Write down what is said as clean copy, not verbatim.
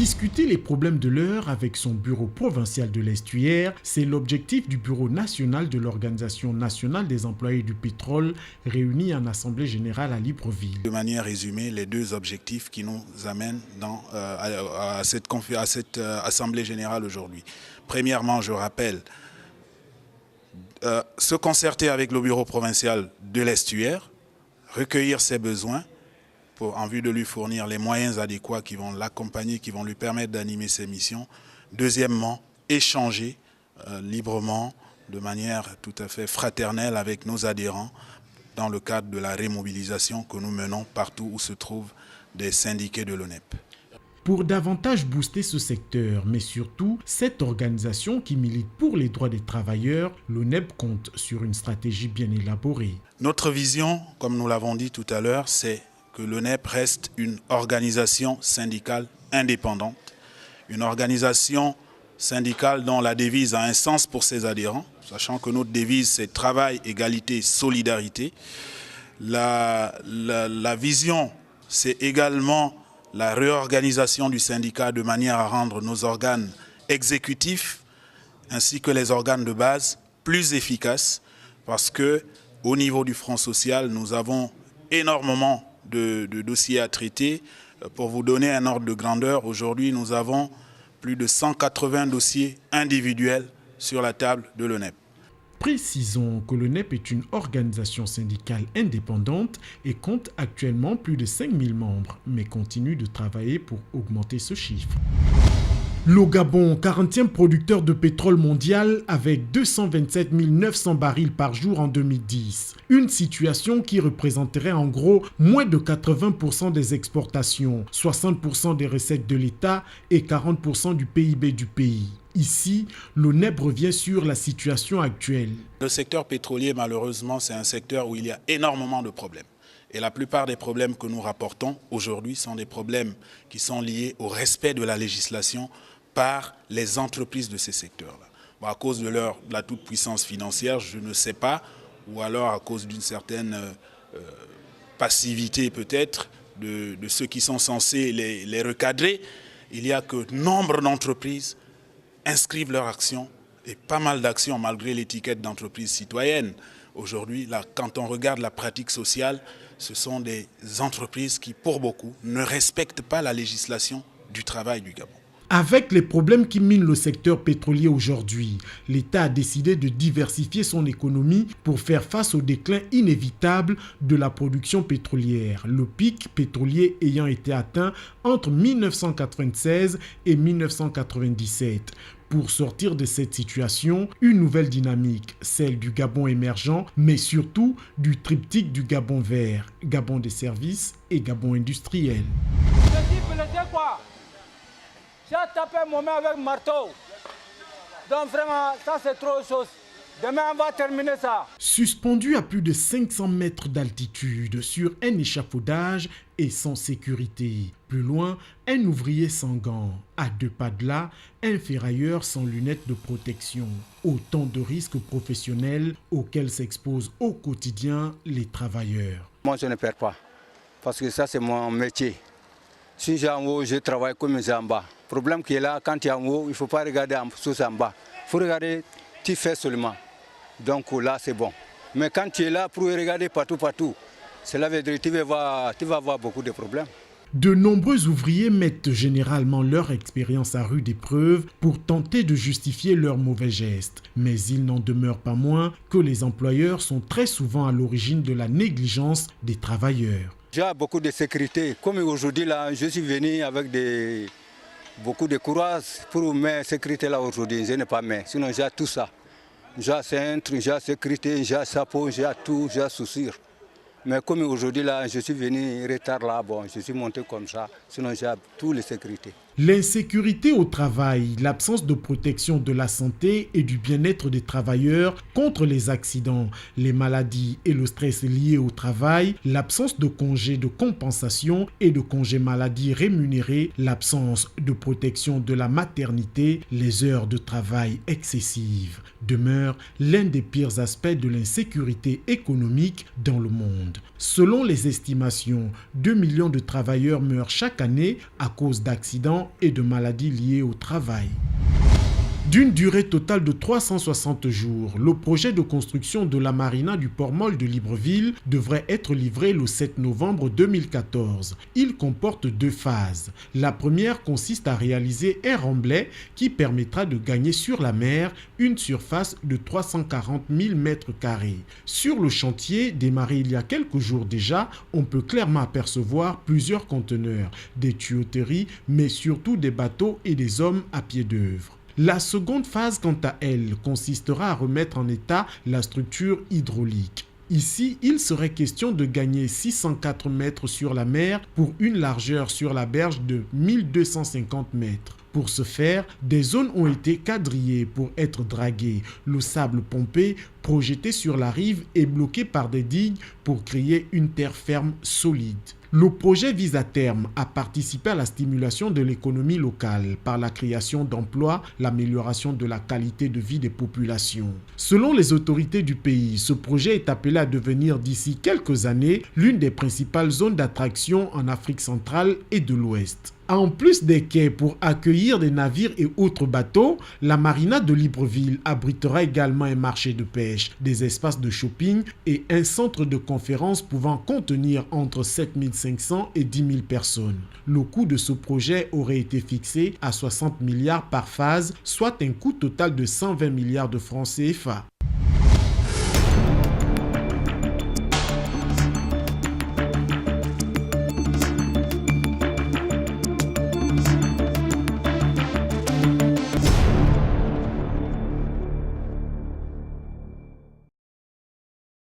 Discuter les problèmes de l'heure avec son bureau provincial de l'Estuaire, c'est l'objectif du bureau national de l'Organisation nationale des employés du pétrole réuni en Assemblée générale à Libreville. De manière résumée, les deux objectifs qui nous amènent à cette Assemblée générale aujourd'hui. Premièrement, je rappelle, se concerter avec le bureau provincial de l'Estuaire, recueillir ses besoins, en vue de lui fournir les moyens adéquats qui vont l'accompagner, qui vont lui permettre d'animer ses missions. Deuxièmement, échanger librement, de manière tout à fait fraternelle avec nos adhérents dans le cadre de la remobilisation que nous menons partout où se trouvent des syndiqués de l'ONEP. Pour davantage booster ce secteur, mais surtout cette organisation qui milite pour les droits des travailleurs, l'ONEP compte sur une stratégie bien élaborée. Notre vision, comme nous l'avons dit tout à l'heure, c'est que l'ONEP reste une organisation syndicale indépendante, une organisation syndicale dont la devise a un sens pour ses adhérents, sachant que notre devise c'est travail, égalité, solidarité. La vision, c'est également la réorganisation du syndicat de manière à rendre nos organes exécutifs ainsi que les organes de base plus efficaces, parce qu'au niveau du Front social, nous avons énormément de dossiers à traiter. Pour vous donner un ordre de grandeur, aujourd'hui nous avons plus de 180 dossiers individuels sur la table de l'ONEP. Précisons que l'ONEP est une organisation syndicale indépendante et compte actuellement plus de 5000 membres, mais continue de travailler pour augmenter ce chiffre. Le Gabon, 40e producteur de pétrole mondial avec 227 900 barils par jour en 2010. Une situation qui représenterait en gros moins de 80% des exportations, 60% des recettes de l'État et 40% du PIB du pays. Ici, l'ONEP revient sur la situation actuelle. Le secteur pétrolier, malheureusement, c'est un secteur où il y a énormément de problèmes. Et la plupart des problèmes que nous rapportons aujourd'hui sont des problèmes qui sont liés au respect de la législation par les entreprises de ces secteurs-là. Bon, à cause de la toute-puissance financière, je ne sais pas, ou alors à cause d'une certaine passivité peut-être de ceux qui sont censés les recadrer, il y a que nombre d'entreprises inscrivent leurs actions, et pas mal d'actions malgré l'étiquette d'entreprise citoyenne. Aujourd'hui, quand on regarde la pratique sociale, ce sont des entreprises qui, pour beaucoup, ne respectent pas la législation du travail du Gabon. Avec les problèmes qui minent le secteur pétrolier aujourd'hui, l'État a décidé de diversifier son économie pour faire face au déclin inévitable de la production pétrolière, le pic pétrolier ayant été atteint entre 1996 et 1997. Pour sortir de cette situation, une nouvelle dynamique, celle du Gabon émergent, mais surtout du triptyque du Gabon vert, Gabon des services et Gabon industriel. J'ai tapé mon main avec marteau. Donc vraiment, ça c'est trop de choses. Demain, on va terminer ça. Suspendu à plus de 500 mètres d'altitude sur un échafaudage et sans sécurité. Plus loin, un ouvrier sans gants. À 2 pas de là, un ferrailleur sans lunettes de protection. Autant de risques professionnels auxquels s'exposent au quotidien les travailleurs. Moi, je ne perds pas. Parce que ça, c'est mon métier. Si j'ai en haut, je travaille comme j'ai en bas. Le problème qui est là, quand tu es en haut, il ne faut pas regarder en dessous en bas. Il faut regarder, tu fais seulement. Donc là, c'est bon. Mais quand tu es là pour regarder partout, cela veut dire que tu vas avoir beaucoup de problèmes. De nombreux ouvriers mettent généralement leur expérience à rude épreuve pour tenter de justifier leurs mauvais gestes. Mais il n'en demeure pas moins que les employeurs sont très souvent à l'origine de la négligence des travailleurs. J'ai beaucoup de sécurité. Comme aujourd'hui, là, je suis venu avec beaucoup de courage pour mes sécurités là aujourd'hui. Je n'ai pas mis. Sinon, j'ai tout ça. J'ai centre, j'ai sécurité, j'ai chapeau, j'ai tout, j'ai chaussures. Mais comme aujourd'hui, là, je suis venu retard là, bon, je suis monté comme ça. Sinon, j'ai toutes les sécurités. L'insécurité au travail, l'absence de protection de la santé et du bien-être des travailleurs contre les accidents, les maladies et le stress liés au travail, l'absence de congés de compensation et de congés maladie rémunérés, l'absence de protection de la maternité, les heures de travail excessives demeurent l'un des pires aspects de l'insécurité économique dans le monde. Selon les estimations, 2 millions de travailleurs meurent chaque année à cause d'accidents d'accidents et de maladies liées au travail. D'une durée totale de 360 jours, le projet de construction de la marina du port Molle de Libreville devrait être livré le 7 novembre 2014. Il comporte 2 phases. La première consiste à réaliser un remblai qui permettra de gagner sur la mer une surface de 340 000 m². Sur le chantier, démarré il y a quelques jours déjà, on peut clairement apercevoir plusieurs conteneurs, des tuyauteries, mais surtout des bateaux et des hommes à pied d'œuvre. La seconde phase, quant à elle, consistera à remettre en état la structure hydraulique. Ici, il serait question de gagner 604 mètres sur la mer pour une largeur sur la berge de 1250 mètres. Pour ce faire, des zones ont été quadrillées pour être draguées, le sable pompé, projeté sur la rive et bloqué par des digues pour créer une terre ferme solide. Le projet vise à terme à participer à la stimulation de l'économie locale par la création d'emplois, l'amélioration de la qualité de vie des populations. Selon les autorités du pays, ce projet est appelé à devenir d'ici quelques années l'une des principales zones d'attraction en Afrique centrale et de l'Ouest. En plus des quais pour accueillir des navires et autres bateaux, la marina de Libreville abritera également un marché de pêche, des espaces de shopping et un centre de conférence pouvant contenir entre 7 500 et 10 000 personnes. Le coût de ce projet aurait été fixé à 60 milliards par phase, soit un coût total de 120 milliards de francs CFA.